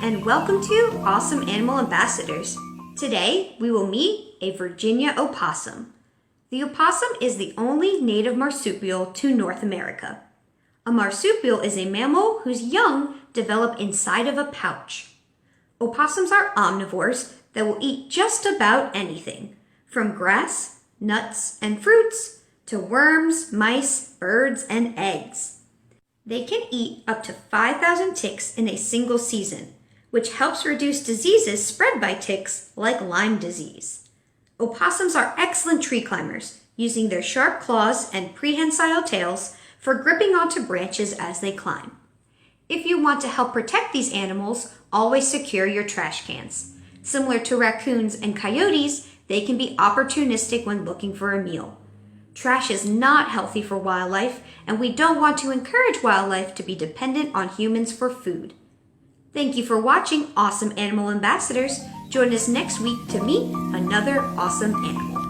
and welcome to Awesome Animal Ambassadors. Today, we will meet a Virginia opossum. The opossum is the only native marsupial to North America. A marsupial is a mammal whose young develop inside of a pouch. Opossums are omnivores that will eat just about anything, from grass, nuts, and fruits, to worms, mice, birds, and eggs. They can eat up to 5,000 ticks in a single season, which helps reduce diseases spread by ticks like Lyme disease. Opossums are excellent tree climbers, using their sharp claws and prehensile tails for gripping onto branches as they climb. If you want to help protect these animals, always secure your trash cans. Similar to raccoons and coyotes, they can be opportunistic when looking for a meal. Trash is not healthy for wildlife, and we don't want to encourage wildlife to be dependent on humans for food. Thank you for watching Awesome Animal Ambassadors. Join us next week to meet another awesome animal.